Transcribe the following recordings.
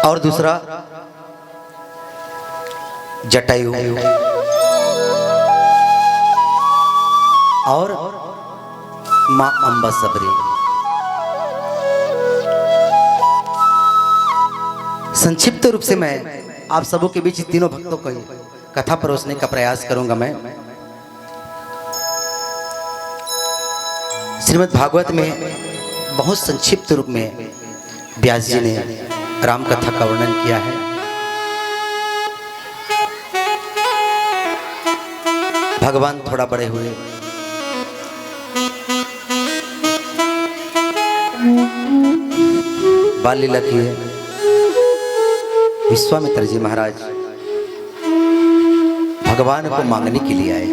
और दूसरा जटायु और मां अंबा सबरी। संक्षिप्त रूप से मैं आप सबों के बीच तीनों भक्तों को कथा परोसने का प्रयास करूंगा। मैं श्रीमद् भागवत में बहुत संक्षिप्त रूप में व्यास जी ने राम कथा का वर्णन किया है। भगवान थोड़ा बड़े हुए, बाल लीला किए। विश्वामित्र जी महाराज भगवान को मांगने के लिए आए।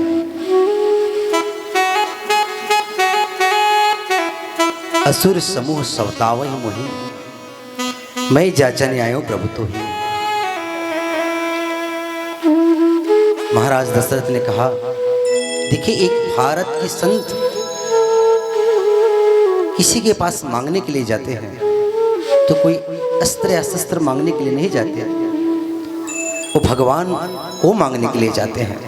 असुर समूह सवतावहि मोहि, मैं जाचने आयो प्रभु तो ही। महाराज दशरथ ने कहा, देखिए एक भारत के संत किसी के पास मांगने के लिए जाते हैं तो कोई अस्त्र या शस्त्र मांगने के लिए नहीं जाते, वो भगवान को मांगने के लिए जाते हैं।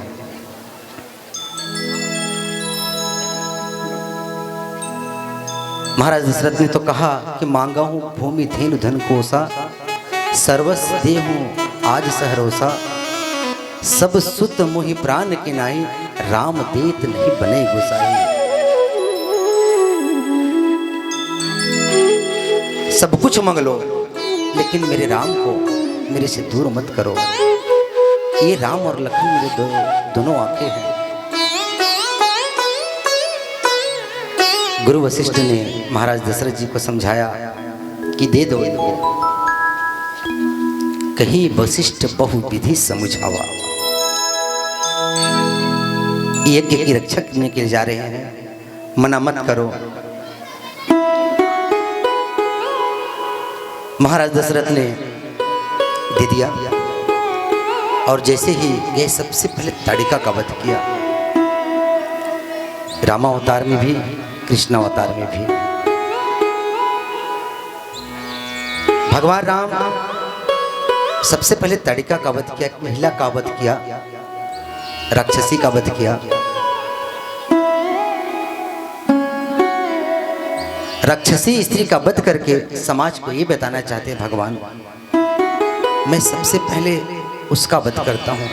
महाराज दशरथ ने तो कहा कि मांगा हूं भूमि धेनु धन कोसा, सर्वस्व देहूं आज सहरोसा, सब सुत मोहि प्राण के नाई, राम देत नहीं बने गोसाई। सब कुछ मांग लो लेकिन मेरे राम को मेरे से दूर मत करो। ये राम और लखन मेरे दोनों आंखें हैं। गुरु वशिष्ठ ने महाराज दशरथ जी को समझाया कि दे दो इनको। कहीं वशिष्ठ बहुविधि समझावा। यज्ञ की रक्षा करने के लिए जा रहे हैं, मना मत करो। महाराज दशरथ ने दे दिया और जैसे ही गए सबसे पहले ताड़िका का वध किया। रामावतार में भी कृष्णावतार में भी भगवान राम सबसे पहले ताड़िका का वध किया, महिला का वध किया, राक्षसी का वध किया। राक्षसी स्त्री का वध करके समाज को ये बताना चाहते हैं भगवान, मैं सबसे पहले उसका वध करता हूं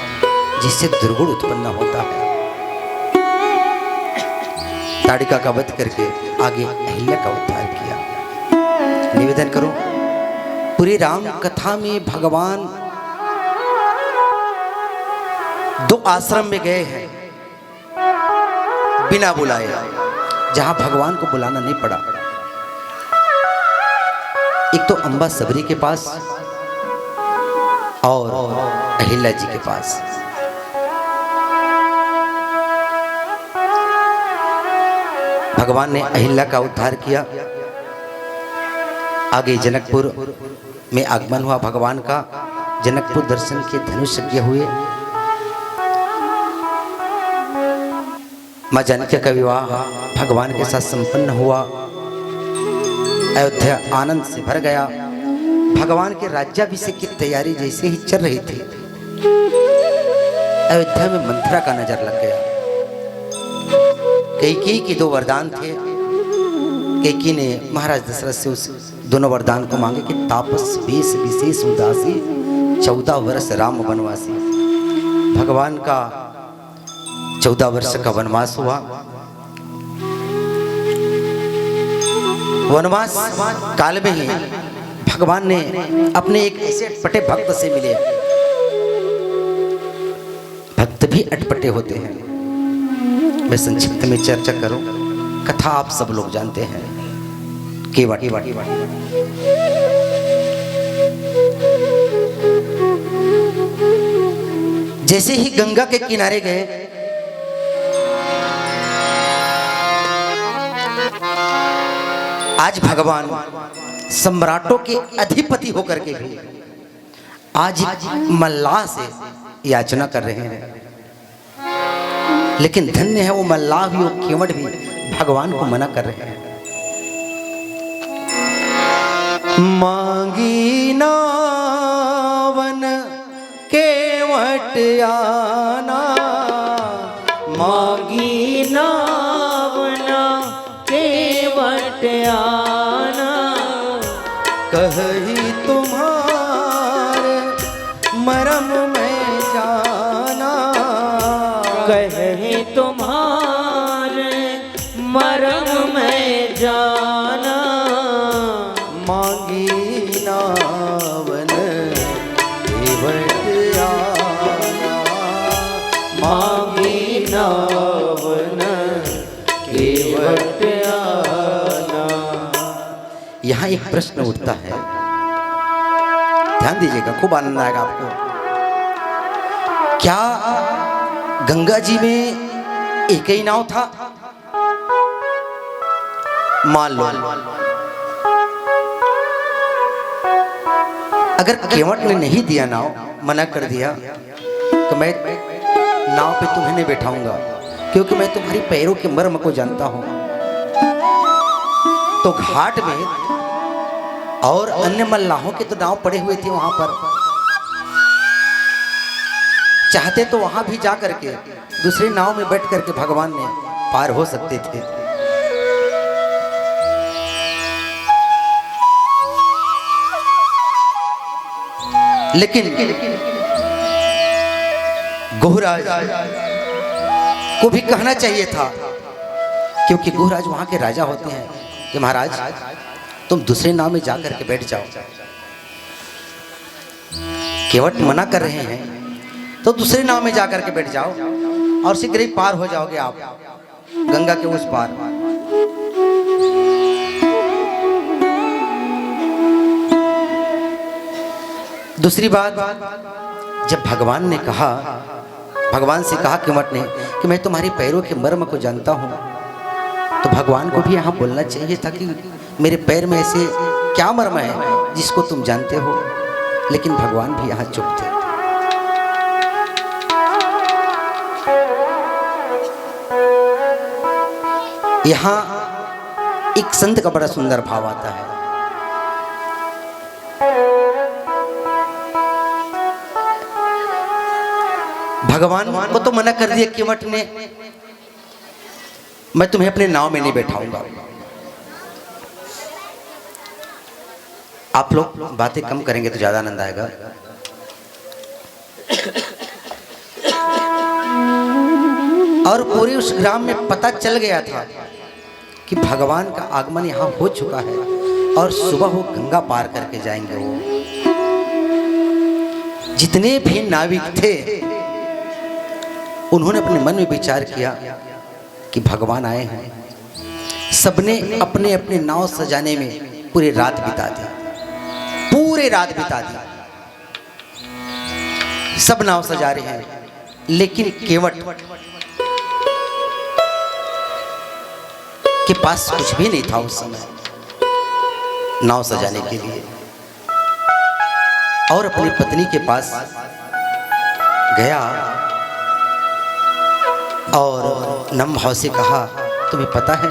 जिससे दुर्गुण उत्पन्न होता है। ताड़िका का वध करके आगे अहिल्या का उद्धार किया। निवेदन करो, पूरी राम कथा में भगवान दो आश्रम में गए हैं बिना बुलाए, जहां भगवान को बुलाना नहीं पड़ा। एक तो अंबा सबरी के पास और अहिल्या जी के पास। भगवान ने अहिल्या का उद्धार किया। आगे जनकपुर में आगमन हुआ भगवान का। जनकपुर दर्शन के धनुष यज्ञ हुए। मां जानकी का विवाह भगवान के साथ संपन्न हुआ। अयोध्या आनंद से भर गया। भगवान के राज्याभिषेक की तैयारी जैसे ही चल रही थी, अयोध्या में मंथरा का नजर लग गया। कैकेयी के दो वरदान थे। कैकेयी ने महाराज दशरथ से उस दोनों वरदान को मांगे कि तापस वेश विशेष उदासी, 14 वर्ष राम वनवासी। भगवान का 14 वर्ष का वनवास हुआ। वनवास काल में ही भगवान ने अपने एक ऐसे अटपटे भक्त से मिले। भक्त भी अटपटे होते हैं। मैं संक्षिप्त में चर्चा करूं, कथा आप सब लोग जानते हैं। केवट जैसे ही गंगा के किनारे गए, आज भगवान सम्राटों के अधिपति होकर के भी आज मल्लाह से याचना कर रहे हैं। लेकिन धन्य है वो मल्लाह भी, वो केवट भी भगवान को मना कर रहे हैं। मांगी ना आना, मांगी नावना केवट आना, कही तुम्हारे मरम में जाना, कहे तुम्हारे मरम में जाना, मांगी नावन केवट आना, मांगी नावन केवट आना। यहाँ एक प्रश्न उठता है, ध्यान दीजिएगा, खूब आनंद आएगा आपको। क्या गंगा जी में एक ही नाव था? मान लो अगर केवट ने नहीं दिया नाव, मना कर दिया तो मैं नाव पे तुम्हें नहीं बैठाऊंगा, क्योंकि मैं तुम्हारी पैरों के मर्म को जानता हूं, तो घाट में और अन्य मल्लाहों के तो नाव पड़े हुए थे वहां पर, चाहते तो वहां भी जा करके दूसरी नाव में बैठ करके भगवान ने पार हो सकते थे। लेकिन गोहराज को भी कहना चाहिए था, क्योंकि गोहराज वहां के राजा होते हैं, कि महाराज तुम दूसरे नाव में जाकर के बैठ जाओ। केवट मना कर रहे हैं तो दूसरे नाव में जाकर के बैठ जाओ और शीघ्र ही पार हो जाओगे आप गंगा के उस पार। दूसरी बात, जब भगवान ने कहा, भगवान से कहा केवट ने कि मैं तुम्हारे पैरों के मर्म को जानता हूं, तो भगवान को भी यहाँ बोलना चाहिए था कि मेरे पैर में ऐसे क्या मर्म है जिसको तुम जानते हो, लेकिन भगवान भी यहाँ चुप थे। यहाँ एक संत का बड़ा सुंदर भाव आता है। भगवान को तो मना कर दिया केवट ने, मैं तुम्हें अपने नाव में नहीं बैठाऊंगा। आप लोग बातें कम करेंगे तो ज्यादा आनंद आएगा। और पूरे उस ग्राम में पता चल गया था कि भगवान का आगमन यहाँ हो चुका है और सुबह वो गंगा पार करके जाएंगे। वो जितने भी नाविक थे उन्होंने अपने मन में विचार किया कि भगवान आए हैं। सबने अपने अपने नाव सजाने में पूरी रात बिता दी, पूरे रात बिता दी। सब नाव सजा रहे हैं, लेकिन केवट के पास कुछ भी नहीं था उस समय नाव सजाने के लिए। और अपनी पत्नी के पास गया और नम भाव से कहा, तुम्हें पता है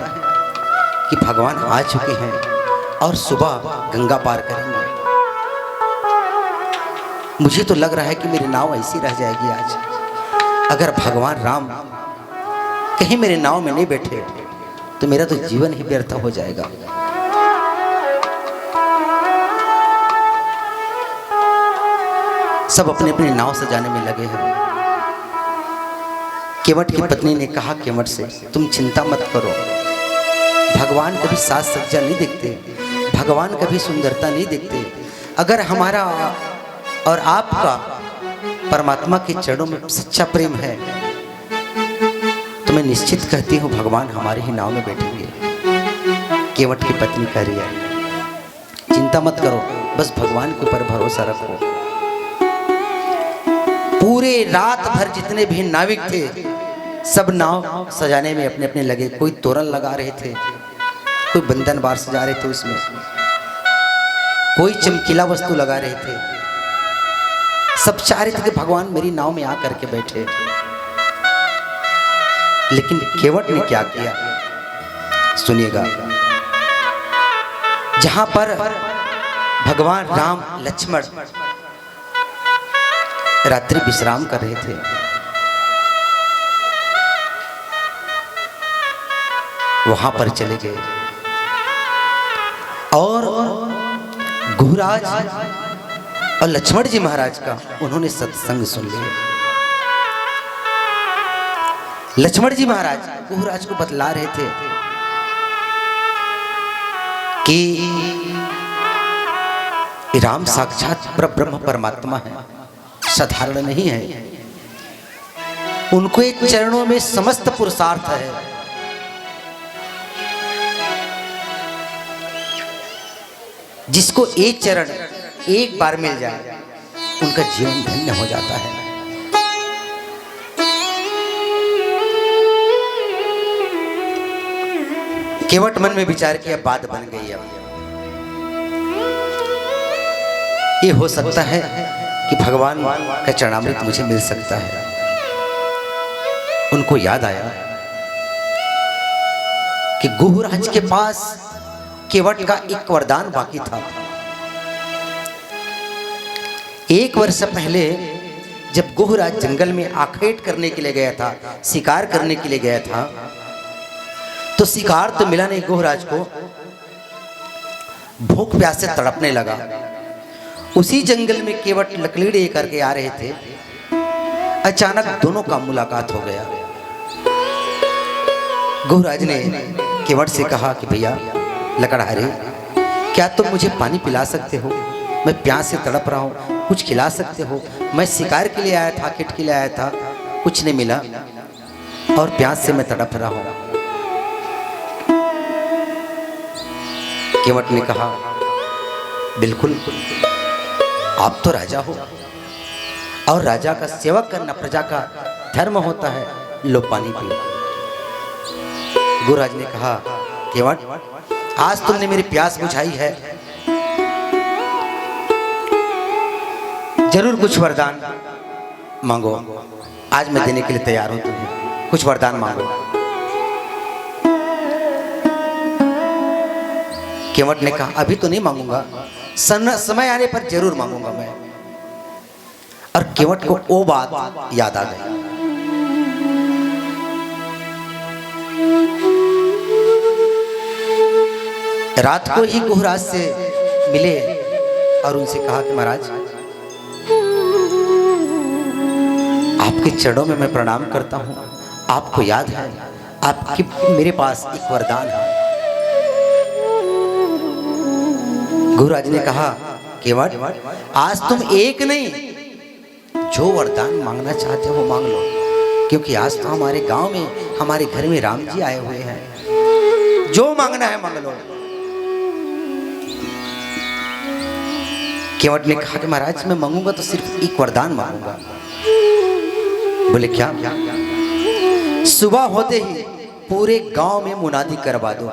कि भगवान आ चुके हैं और सुबह गंगा पार करेंगे। मुझे तो लग रहा है कि मेरी नाव ऐसी रह जाएगी आज। अगर भगवान राम कहीं मेरे नाव में नहीं बैठे तो मेरा तो जीवन ही व्यर्थ हो जाएगा। सब अपने अपने नाव सजाने में लगे हैं। केवट की पत्नी ने कहा केवट से, तुम चिंता मत करो, भगवान कभी साज सज्जा नहीं देखते, भगवान कभी सुंदरता नहीं देखते। अगर हमारा और आपका परमात्मा के चरणों में सच्चा प्रेम है तो मैं निश्चित कहती हूँ भगवान हमारे ही नाव में बैठेंगे। केवट की पत्नी कह रही है, चिंता मत करो, बस भगवान के ऊपर भरोसा रखो। पूरे रात भर जितने भी नाविक थे सब नाव सजाने में अपने अपने लगे। कोई तोरण लगा रहे थे, कोई बंधन बार सजा रहे थे, उसमें कोई चमकीला वस्तु लगा रहे थे। सब चाह रहे थे कि भगवान मेरी नाव में आकर के बैठे। लेकिन केवट ने क्या किया सुनिएगा। जहां पर भगवान राम लक्ष्मण रात्रि विश्राम कर रहे थे। वहां पर चले गए और गुहराज और लक्ष्मण जी महाराज का उन्होंने सत्संग सुन लिया। लक्ष्मण जी महाराज गुहराज को बतला रहे थे कि राम साक्षात परब्रह्म परमात्मा है, साधारण नहीं है। उनको एक चरणों में समस्त पुरुषार्थ है। जिसको एक चरण एक बार मिल जाए उनका जीवन धन्य हो जाता है। केवट मन में विचार किया, बात बन गई। अब ये हो सकता है कि भगवान का चरणामृत मुझे मिल सकता है। उनको याद आया कि गुहराज के पास केवट का एक वरदान बाकी था। एक वर्ष पहले जब गुहराज जंगल में आखेट करने के लिए गया था, शिकार करने के लिए गया था, तो शिकार तो मिला नहीं। गुहराज को भूख प्यास से तड़पने लगा। उसी जंगल में केवट लकड़ी लेकर के आ रहे थे। अचानक दोनों का मुलाकात हो गया। गुहराज ने केवट से कहा कि भैया लकड़हारे, क्या तुम मुझे पानी पिला सकते हो? मैं प्यास से तड़प रहा हूँ, कुछ खिला सकते हो? मैं शिकार के लिए आया था, किट के लिए आया था, कुछ नहीं मिला और प्यास से मैं तड़प रहा हूँ। केवट ने कहा, बिल्कुल, आप तो राजा हो और राजा का सेवा करना प्रजा का धर्म होता है, लो पानी पियो। गुहराज ने कहा, केवट, आज तुमने मेरी प्यास बुझाई है, जरूर कुछ वरदान मांगो। आज मैं देने के लिए तैयार हूं तुम्हें, कुछ वरदान मांगो। केवट ने कहा, अभी तो नहीं मांगूंगा, समय आने पर जरूर मांगूंगा मैं। और केवट को वो बात याद आ गई। रात को ही गुहराज से मिले और उनसे कहा कि महाराज, आपके चरणों में मैं प्रणाम करता हूं। आपको याद है, आपकी मेरे पास एक वरदान है। गुहराज ने कहा, केवट, आज तुम एक नहीं, जो वरदान मांगना चाहते हो वो मांग लो, क्योंकि आज तो हमारे गांव में, हमारे घर में राम जी आए हुए हैं। जो मांगना है मांग लो। केवट ने कहा कि महाराज, मैं मांगूंगा तो सिर्फ एक वरदान मांगूंगा। बोले, क्या? सुबह होते ही पूरे गांव में मुनादी करवा दो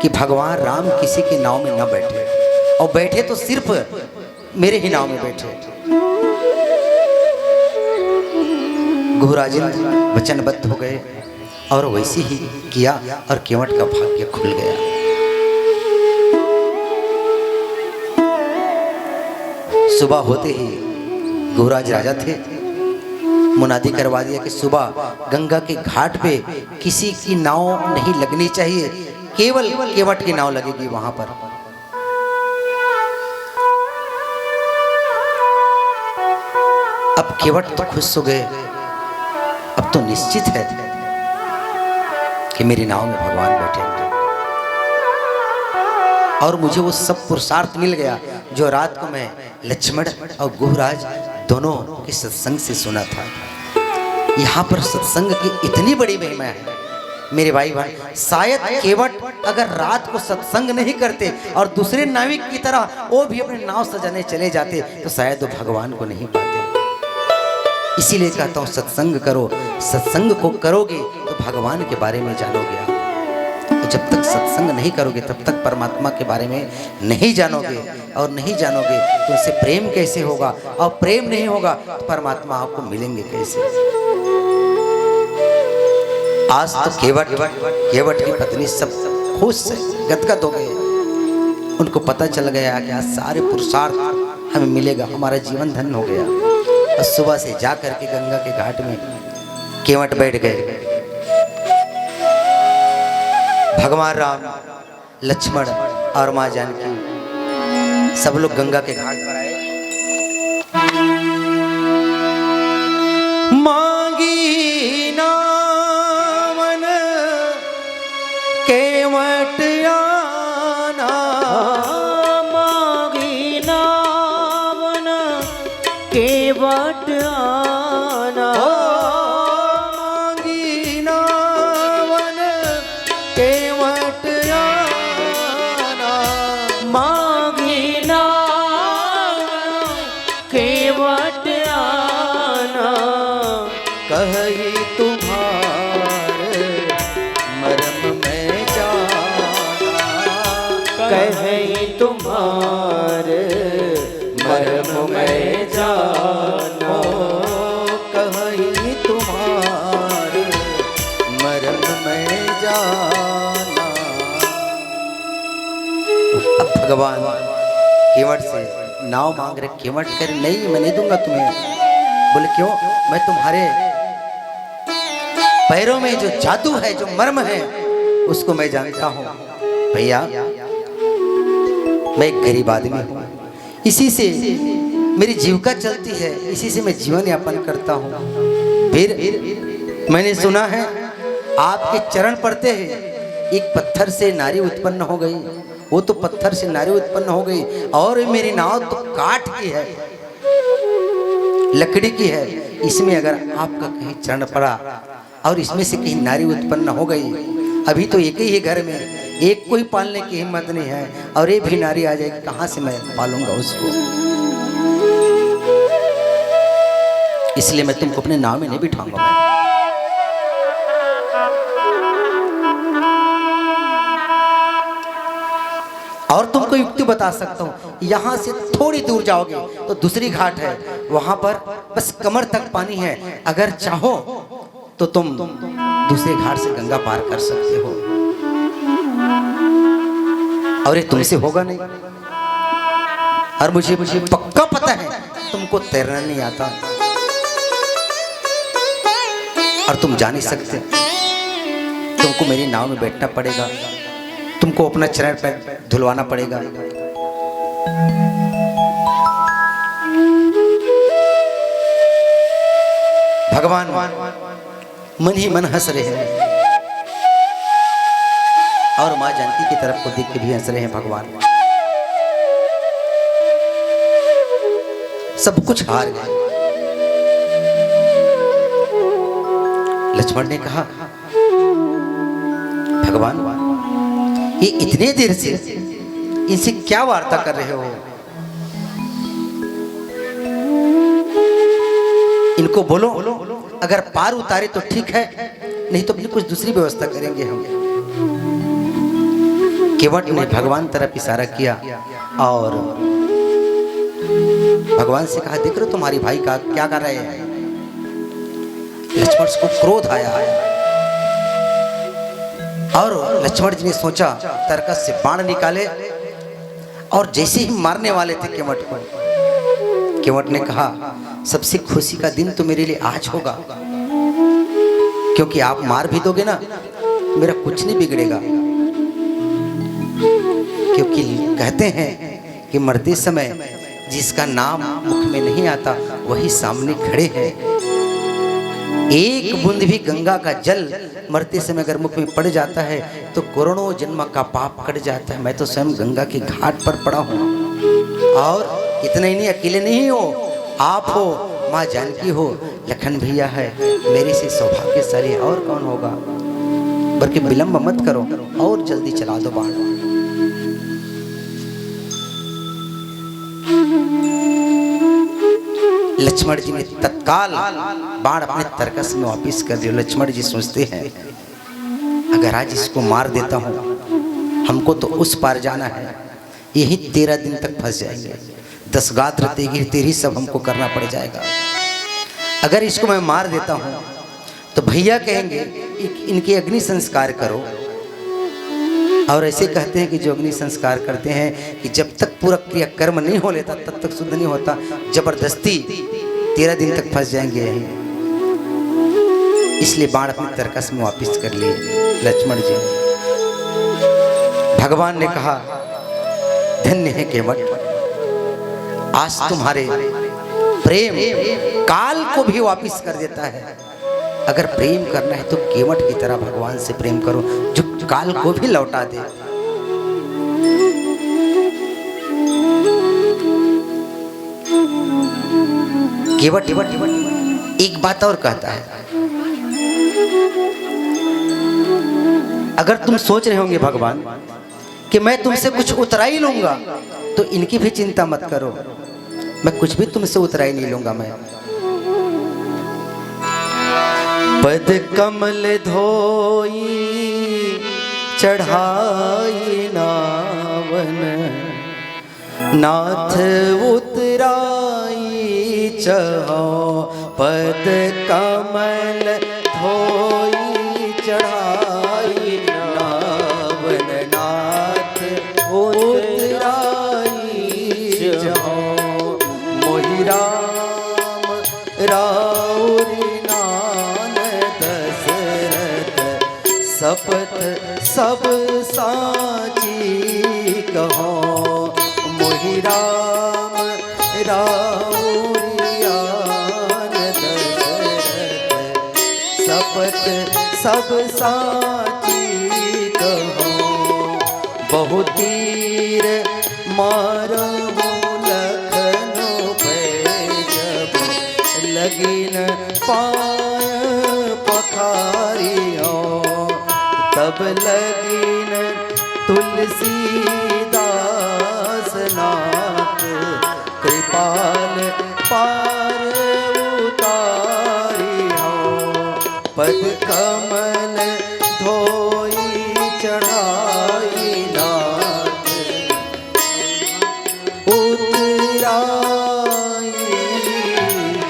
कि भगवान राम किसी के नाव में न बैठे, और बैठे तो सिर्फ मेरे ही नाव में बैठे। गुहराज वचनबद्ध हो गए और वैसे ही किया और केवट का भाग्य खुल गया। सुबह होते ही गुहराज राजा थे, मुनादी करवा दिया कि सुबह गंगा के घाट पे किसी की नाव नहीं लगनी चाहिए, केवल केवट की नाव लगेगी वहां पर। अब केवट तो खुश हो गए। अब तो निश्चित है कि मेरी नाव में भगवान बैठेंगे और मुझे वो सब पुरुषार्थ मिल गया जो रात को मैं लक्ष्मण और गुहराज दोनों के सत्संग से सुना था। यहाँ पर सत्संग की इतनी बड़ी महिमा है मेरे भाई भाई, शायद केवट अगर रात को सत्संग नहीं करते और दूसरे नाविक की तरह वो भी अपने नाव सजाने चले जाते तो शायद वो भगवान को नहीं पाते। इसीलिए कहता हूँ सत्संग करो, सत्संग को करोगे तो भगवान के बारे में जानोगे आप। तो जब तक सत्संग नहीं करोगे तब तक परमात्मा के बारे में नहीं जानोगे, और नहीं जानोगे तो उससे प्रेम कैसे होगा, और प्रेम नहीं होगा तो परमात्मा आपको मिलेंगे कैसे। आज तो केवट की पत्नी सब खुश से गदगद हो गए। उनको पता चल गया कि आज सारे पुरुषार्थ हमें मिलेगा, हमारा जीवन धन्य हो गया। और सुबह से जा करके गंगा के घाट में केवट बैठ गए। भगवान राम, लक्ष्मण और माँ जानकी सब लोग गंगा के घाट पर आए। मांगी नावन केवट आना, मांगी नावन केवट आना, मांगी नावन केवट आना, मांगी नावन केवट आना, कही तुम्हारे मरम में जाना, कहीं तुम्हारे मर्म में जाना, कही तुम्हारे मरम में जाना। अब भगवान केवट से नाव मांग रहे, केवट कर नहीं, मैं नहीं दूंगा तुम्हें। बोले क्यों? मैं तुम्हारे पैरों में जो जादू है, जो मर्म है, उसको मैं जानता हूं। भैया मैं एक गरीब आदमी हूं, इसी से मेरी जीविका चलती है, इसी से मैं जीवन यापन करता हूं। फिर मैंने सुना है आपके चरण पड़ते हैं एक पत्थर से नारी उत्पन्न हो गई, वो तो पत्थर से नारी उत्पन्न हो गई, और मेरी नाव तो काठ की है, लकड़ी की है। इसमें अगर आपका कहीं चरण पड़ा और इसमें से कहीं नारी उत्पन्न हो गई, अभी तो एक ही है घर में, एक को ही पालने की हिम्मत नहीं है, और ये भी नारी आ जाएगी, कहाँ से मैं पालूंगा उसको? इसलिए मैं तुमको अपने नाव में नहीं बिठाऊंगा। मैं और तुमको युक्ति बता सकता हूँ, यहाँ से थोड़ी दूर जाओगे तो दूसरी घाट है, वहां पर बस कमर तक पानी है, अगर चाहो तो तुम दूसरे घाट से गंगा पार कर सकते हो, और ये तुमसे होगा नहीं। और मुझे पक्का पता है तुमको तैरना नहीं आता, और तुम जा नहीं सकते, तुमको मेरी नाव में बैठना पड़ेगा, तुमको अपना चरण पैर धुलवाना पड़ेगा। भगवान मन ही मन हंस रहे हैं, और माँ जानकी की तरफ को देख के भी हंस रहे हैं। भगवान सब कुछ हार गए। लक्ष्मण ने कहा, भगवान ये इतने देर से इनसे क्या वार्ता कर रहे हो? इनको बोलो अगर पार उतारे तो ठीक है, नहीं तो अपनी कुछ दूसरी व्यवस्था करेंगे हम। केवट ने भगवान तरफ इशारा किया और भगवान से कहा, देख रहे हो तुम्हारी भाई का क्या कर रहे हैं? लक्ष्मण को क्रोध आया और लक्ष्मण जी ने सोचा तरकस से बाण निकाले, और जैसे ही मारने वाले थे केवट को, केवट ने कहा, सबसे खुशी का दिन तो मेरे लिए आज होगा, क्योंकि आप मार भी दोगे ना, मेरा कुछ नहीं बिगड़ेगा। क्योंकि कहते हैं कि मरते समय जिसका नाम मुख में नहीं आता वही सामने खड़े हैं। एक बूंद भी गंगा का जल मरते समय अगर मुख में पड़ जाता है तो करोड़ों जन्म का पाप कट जाता है। मैं तो स्वयं गंगा के घाट पर पड़ा हूँ, और इतना ही नहीं, अकेले नहीं हो, आप हो, माँ जानकी हो, लखन भैया है, मेरे से सौभाग्यशाली और कौन होगा? बल्कि विलंब मत करो और जल्दी चला दो बाण। लक्ष्मण जी ने तत्काल बाण अपने तरकस में वापिस कर दिया। लक्ष्मण जी सोचते हैं, अगर आज इसको मार देता हूं, हमको तो उस पार जाना है, यही 13 दिन तक फंस जाएंगे, 10 गात्र तेगिर तेरी सब हमको करना पड़ जाएगा। अगर इसको मैं मार देता हूं तो भैया कहेंगे इनके अग्नि संस्कार करो, और ऐसे कहते हैं कि जो अग्नि संस्कार करते हैं कि जब तक पूरा क्रिया कर्म नहीं हो लेता तब तक शुद्ध नहीं होता। जबरदस्ती 13 दिन तक फंस जाएंगे यहीं। इसलिए बाण अपनी तरकस में वापस कर लिए लक्ष्मण जी। भगवान ने कहा धन्य है केवट, आज तुम्हारे प्रेम काल को भी वापस कर देता है। अगर प्रेम करना है तो केवट की तरह भगवान से प्रेम करो जो काल को भी लौटा दे। केवट एक बात और कहता है, अगर तुम सोच रहे होंगे भगवान कि मैं तुमसे कुछ उतरा ही लूंगा तो इनकी भी चिंता मत करो, मैं कुछ भी तुमसे उतरा ही नहीं लूंगा। मैं पद कमल धोई चढ़ाई नावन, नाथ उतराई चहो। पद कमल धोई चढ़ाई नावन, नाथ उतराई चहो। मोहि राम राउरी नान दशरथ, सपथ सब साची कहो। मोहि राम राउरियान दशरथ, सपथ सब साची कहो। बहु तीर मारहु लखनऊ भय, जब लगिन पाय पखारियो। तब लगिन तुलसीदास नाथ, कृपाल पार उतारियो। पद कमल धोई चढ़ाई नाथ, उतराई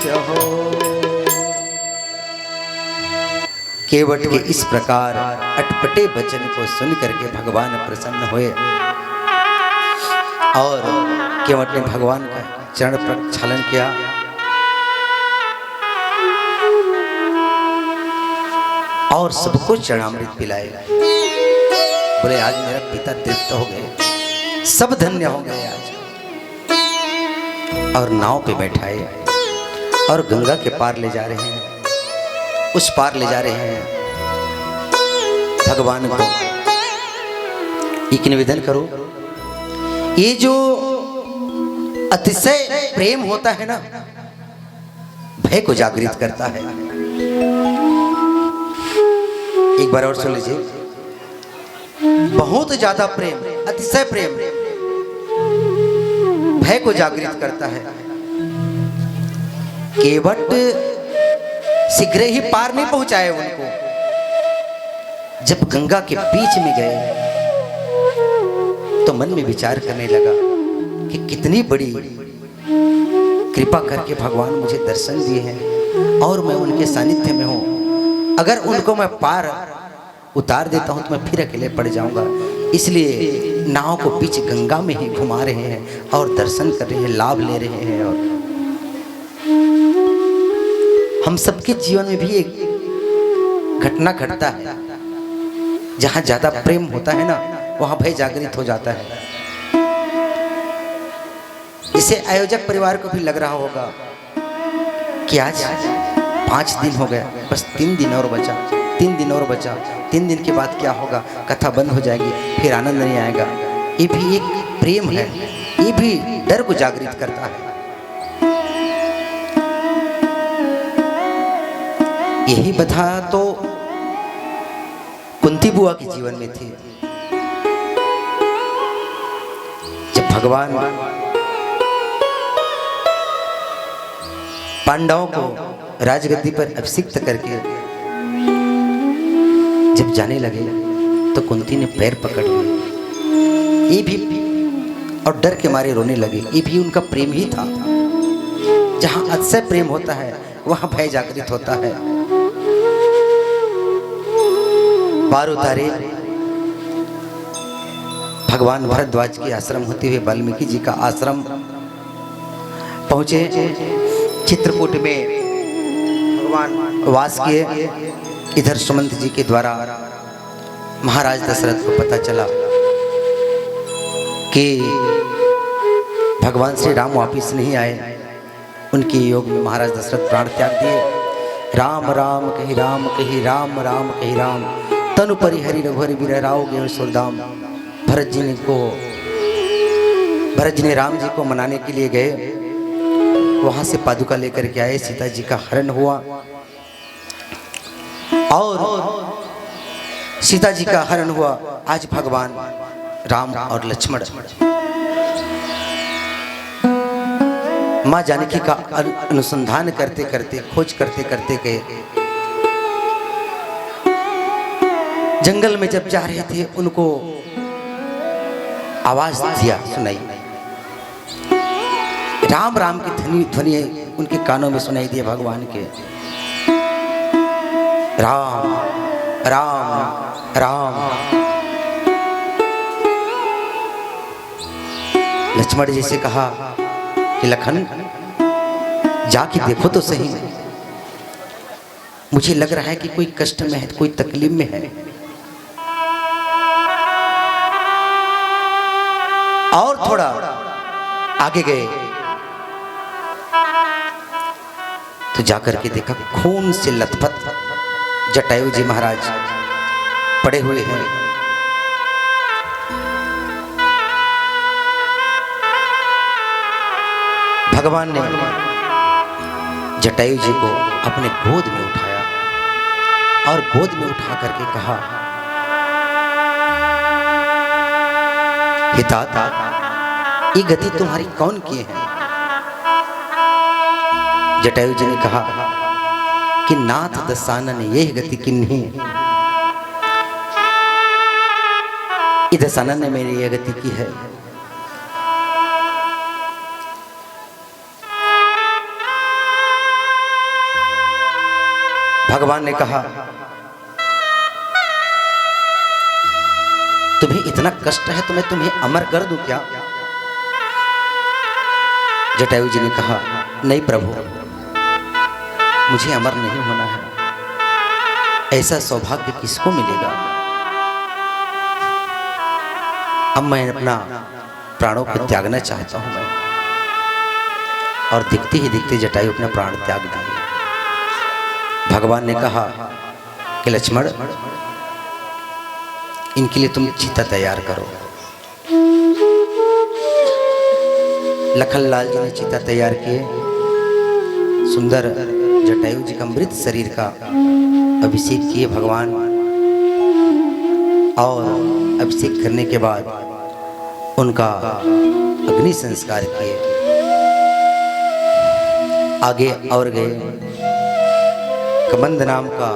चहो। केवट के इस प्रकार अटपटे वचन को सुन करके भगवान प्रसन्न हुए और केवट ने भगवान का चरण प्रक्षालन किया। और सबको चरणामृत पिलाए। बोले आज मेरा पिता तृप्त हो गए, सब धन्य हो गए आज। और नाव पे बैठाए और गंगा के पार ले जा रहे हैं, उस पार ले जा रहे हैं। भगवान को एक निवेदन करो, ये जो अतिशय प्रेम होता है ना, भय को जागृत करता है। एक बार और सुन लीजिए, बहुत ज्यादा प्रेम, अतिशय प्रेम भय को जागृत करता है। केवट शीघ्र ही पार नहीं पहुंचाए उनको। जब गंगा के बीच में गए तो मन में विचार करने लगा कि कितनी बड़ी कृपा करके भगवान मुझे दर्शन दिए हैं और मैं उनके सानिध्य में हूं। अगर उनको मैं पार उतार देता हूं तो मैं फिर अकेले पड़ जाऊंगा। इसलिए नाव को बीच गंगा में ही घुमा रहे हैं और दर्शन कर रहे हैं, लाभ ले रहे हैं। और हम सबके जीवन में भी एक घटना घटता है, जहां ज्यादा प्रेम होता है ना, वहां भय जागृत हो जाता है। इसे आयोजक परिवार को भी लग रहा होगा कि आज 5 दिन हो गया, बस 3 दिन और बचा, 3 दिन और बचा। 3 दिन के बाद क्या होगा, कथा बंद हो जाएगी, फिर आनंद नहीं आएगा। ये भी एक प्रेम है, ये भी डर को जागृत करता है। यही बाधा तो कुंती बुआ के जीवन में थी। जब भगवान पांडवों को राजगद्दी पर अभिषिक्त करके जब जाने लगे तो कुंती ने पैर पकड़ लिए, ये भी और डर के मारे रोने लगे। ये भी उनका प्रेम ही था। जहां अतिशय प्रेम होता है वहां भय जागृत होता है। पार उतारे भगवान भरद्वाज के आश्रम होते हुए वाल्मीकि जी का आश्रम पहुंचे। चित्रकूट में भगवान वास किए। इधर सुमंत जी के द्वारा महाराज दशरथ को पता चला कि भगवान श्री राम वापिस नहीं आए। उनके योग में महाराज दशरथ प्राण त्याग दिए। राम राम कही राम कही राम राम कही राम, तनु परिहरि रघुहरि बिरराव गे सुरदाम। भरत जी ने राम जी को मनाने के लिए गए, वहां से पादुका लेकर के आए। सीता जी का हरण हुआ और सीता जी का हरण हुआ। आज भगवान राम और लक्ष्मण मां जानकी का अनुसंधान करते करते, खोज करते करते गए। जंगल में जब जा रहे थे, उनको आवाज दिया सुनाई, राम राम की ध्वनि उनके कानों में सुनाई दिया भगवान के। राम राम राम। लक्ष्मण जी से कहा कि लखन जाके देखो तो सही, मुझे लग रहा है कि कोई कष्ट में है, कोई तकलीफ में है। और थोड़ा आगे गए तो जाकर के देखा खून से लथपथ जटायु जी महाराज पड़े हुए हैं। भगवान ने जटायु जी को अपने गोद में उठाया और गोद में उठा करके कहा, हे ताता, ये गति तुम्हारी कौन किए हैं? जटायु जी ने कहा कि नाथ दसानन यह गति किन्हीं, दसानन ने मेरी यह गति की है। भगवान ने कहा, तुम्हें इतना कष्ट है तो मैं तुम्हें अमर कर दूं क्या? जटायु जी ने कहा, नहीं प्रभु, मुझे अमर नहीं होना है। ऐसा सौभाग्य किसको मिलेगा? अब मैं अपना प्राणों को त्यागना चाहता हूं मैं। और दिखते ही दिखते जटायु अपना प्राण त्याग दिए। भगवान ने कहा कि लक्ष्मण, इनके लिए तुम चिता तैयार करो। लखनलाल जी ने चिता तैयार किए। सुंदर जटायु जी का मृत शरीर का अभिषेक किए भगवान, और अभिषेक करने के बाद उनका अग्नि संस्कार किए। आगे और गए, कबंध नाम का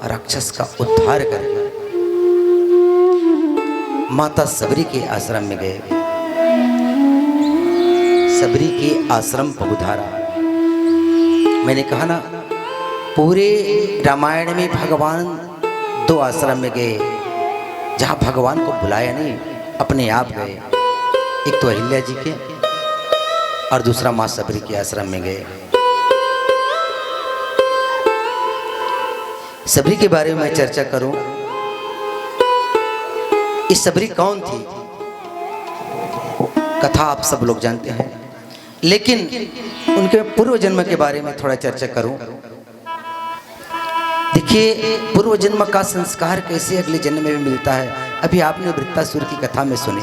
राक्षस का उद्धार करके माता सबरी के आश्रम में गए। सबरी के आश्रम को उधारा। मैंने कहा ना, पूरे रामायण में भगवान 2 आश्रम में गए जहां भगवान को बुलाया नहीं, अपने आप गए। एक तो अहिल्या जी के और दूसरा मां सबरी के आश्रम में गए। सबरी के बारे में मैं चर्चा करूं। इस सबरी कौन थी? कथा आप सब लोग जानते हैं, लेकिन उनके पूर्व जन्म के बारे में थोड़ा चर्चा करूं। देखिए, पूर्व जन्म का संस्कार कैसे अगले जन्म में मिलता है, अभी आपने वृत्तासुर की कथा में सुने।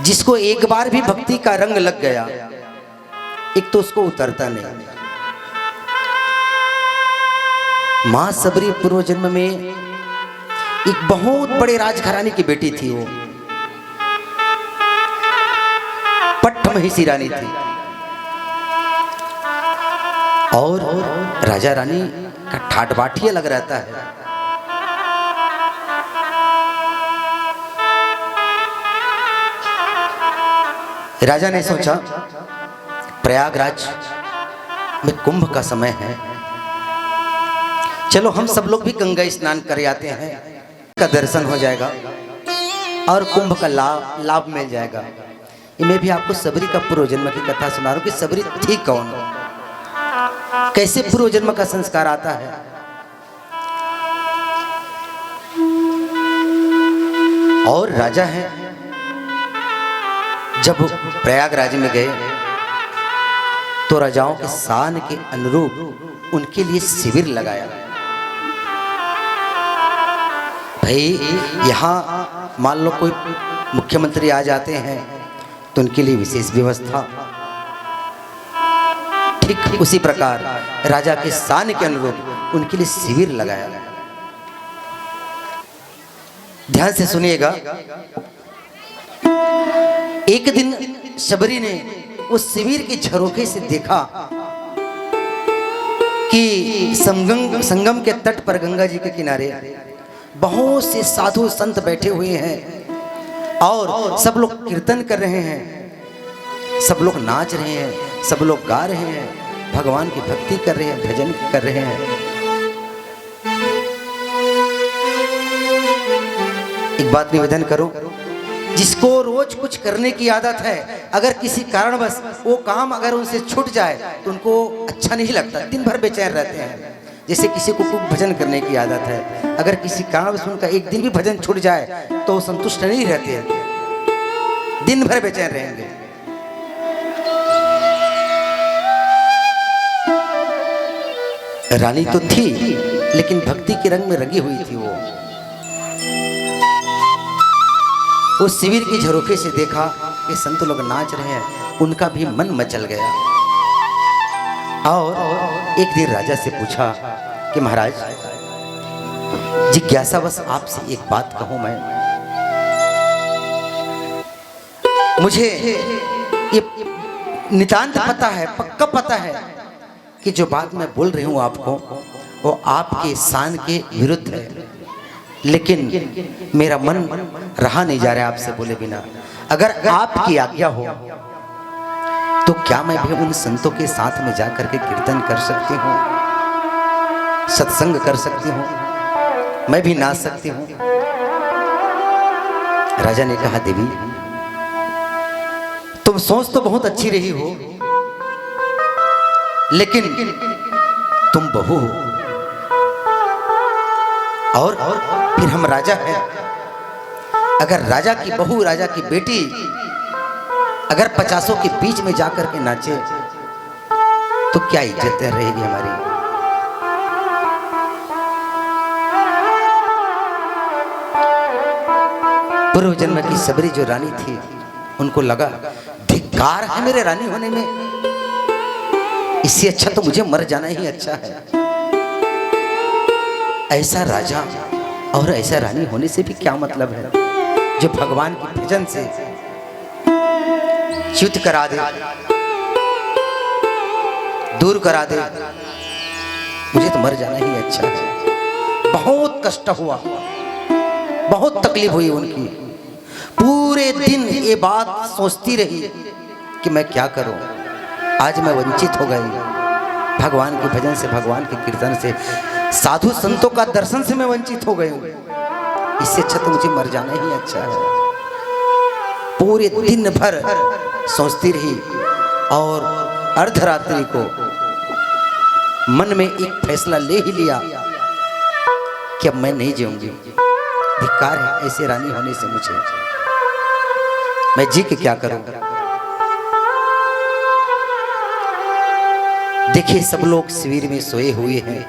जिसको एक बार भी भक्ति का रंग लग गया, एक तो उसको उतरता नहीं। मां सबरी पूर्व जन्म में एक बहुत बड़े राजघराने की बेटी थी। वो पट्ट महिषी रानी थी, और राजा रानी का ठाट बाठिया लग रहता है। राजा ने सोचा, प्रयागराज में कुंभ का समय है, चलो हम सब लोग भी गंगा स्नान कर आते हैं, का दर्शन हो जाएगा और कुंभ का लाभ मिल जाएगा। मैं भी आपको सबरी का पूर्व जन्म की कथा सुना रहा हूँ कि सबरी थी कौन, कैसे पूर्व जन्म का संस्कार आता है। और राजा हैं, जब प्रयागराज में गए तो राजाओं के शान के अनुरूप उनके लिए शिविर लगाया। भाई यहाँ मान लो कोई मुख्यमंत्री आ जाते हैं तो उनके लिए विशेष व्यवस्था, ठीक उसी प्रकार राजा के शान के अनुरूप उनके लिए शिविर लगाया। ध्यान से सुनिएगा। एक दिन शबरी ने उस शिविर के झरोखे से देखा कि संगम के तट पर गंगा जी के किनारे बहुत से साधु संत बैठे हुए हैं और सब लोग कीर्तन कर रहे हैं, सब लोग नाच रहे हैं, सब लोग गा रहे हैं, भगवान की भक्ति कर रहे हैं, भजन कर रहे हैं। एक बात निवेदन करो, जिसको रोज कुछ करने की आदत है, अगर किसी कारणवश वो काम अगर उनसे छूट जाए तो उनको अच्छा नहीं लगता, दिन भर बेचैन रहते हैं। जैसे किसी को खूब भजन करने की आदत है, अगर किसी कारणवश उनका एक दिन भी भजन छूट जाए तो वो संतुष्ट नहीं रहते हैं, दिन भर बेचैन रहेंगे। रानी तो थी लेकिन भक्ति के रंग में रंगी हुई थी। वो उस शिविर के झरोखे से देखा कि संत लोग नाच रहे हैं, उनका भी मन मचल गया। और एक दिन राजा से पूछा कि महाराज, जिज्ञासा बस आपसे एक बात कहूं मैं, मुझे ये नितांत पता है, पक्का पता है कि जो बात मैं बोल रही हूं आपको वो आपके शान के विरुद्ध है, लेकिन मेरा मन रहा नहीं जा रहा है आपसे बोले बिना। अगर आपकी आज्ञा हो तो क्या मैं भी उन संतों के साथ में जाकर के कीर्तन कर सकती हूँ, सत्संग कर सकती हूँ, मैं भी नाच सकती हूँ। राजा ने कहा, देवी तुम सोच तो बहुत अच्छी रही हो, लेकिन तुम बहू हो और फिर हम राजा हैं। अगर राजा की बहू, राजा की बेटी अगर 50 के बीच में जाकर के नाचे तो क्या इज्जत रहेगी हमारी। पूर्व जन्म की सबरी जो रानी थी, उनको लगा धिक्कार है मेरे रानी होने में, इससे अच्छा तो मुझे मर जाना ही अच्छा है। ऐसा राजा और ऐसा रानी होने से भी क्या मतलब है, जो भगवान की भजन से च्युत करा दे, दूर करा दे, मुझे तो मर जाना ही अच्छा है। बहुत कष्ट हुआ, बहुत तकलीफ हुई उनकी, पूरे दिन ये बात सोचती रही कि मैं क्या करूं, आज मैं वंचित हो गई भगवान के भजन से, भगवान के कीर्तन से, साधु संतों का दर्शन से मैं वंचित हो गई, इससे अच्छा तो मुझे मर जाना ही अच्छा है। पूरे दिन भर सोचती रही और अर्धरात्रि को मन में एक फैसला ले ही लिया कि अब मैं नहीं जीऊंगी, धिक्कार है ऐसे रानी होने से मुझे, मैं जी के क्या करूं। देखिए सब लोग शिविर में सोए हुए हैं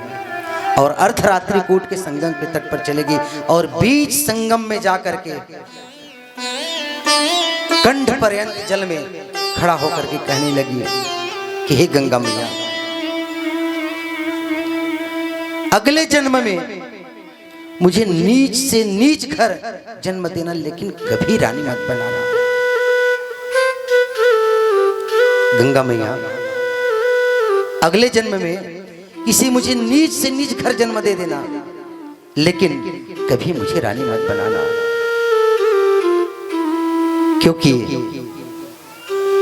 और अर्धरात्रि को उठ के संगम के तट पर चलेगी और बीच संगम में जाकर के कंठ पर्यंत जल में खड़ा होकर के कहने लगी कि हे गंगा मैया, अगले जन्म में मुझे नीच से नीच घर जन्म देना, लेकिन कभी रानी मत बनाना। गंगा मैया, अगले जन्म में किसी मुझे नीच से नीच घर जन्म दे देना, लेकिन कभी मुझे रानी मत बनाना, क्योंकि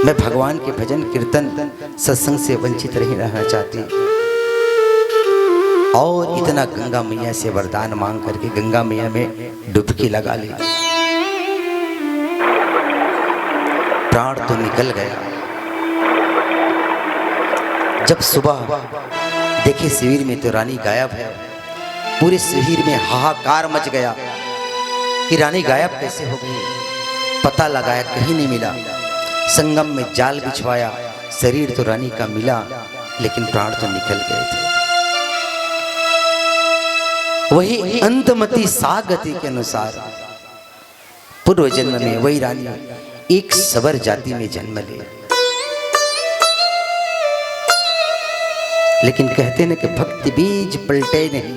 मैं भगवान के भजन कीर्तन सत्संग से वंचित नहीं रहना चाहती। और इतना गंगा मैया से वरदान मांग करके गंगा मैया में डुबकी लगा ली, प्राण तो निकल गया। जब सुबह देखे शिविर में तो रानी गायब है। पूरे शिविर में हाहाकार मच गया कि रानी गायब कैसे हो गई। पता लगाया, कहीं नहीं मिला। संगम में जाल बिछवाया, शरीर तो रानी का मिला, लेकिन प्राण तो निकल गए थे। वही अंतमती सागति के अनुसार पूर्व जन्म में वही रानी एक सबर जाति में जन्म ले। लेकिन कहते न कि भक्ति बीज पलटे नहीं।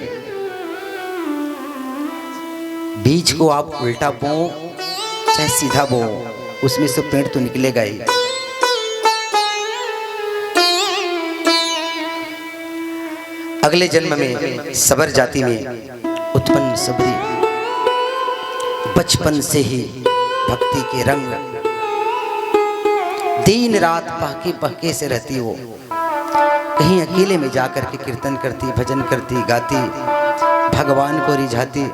बीज को आप उल्टा बो चाहे सीधा बो, उसमें से पेड़ तो निकलेगा ही। अगले जन्म में सबर जाति में उत्पन्न सबरी बचपन से ही भक्ति के रंग, दिन रात पहके पहके से रहती वो। कहीं अकेले में जाकर के कीर्तन करती, भजन करती, गाती, भगवान को रिझाती।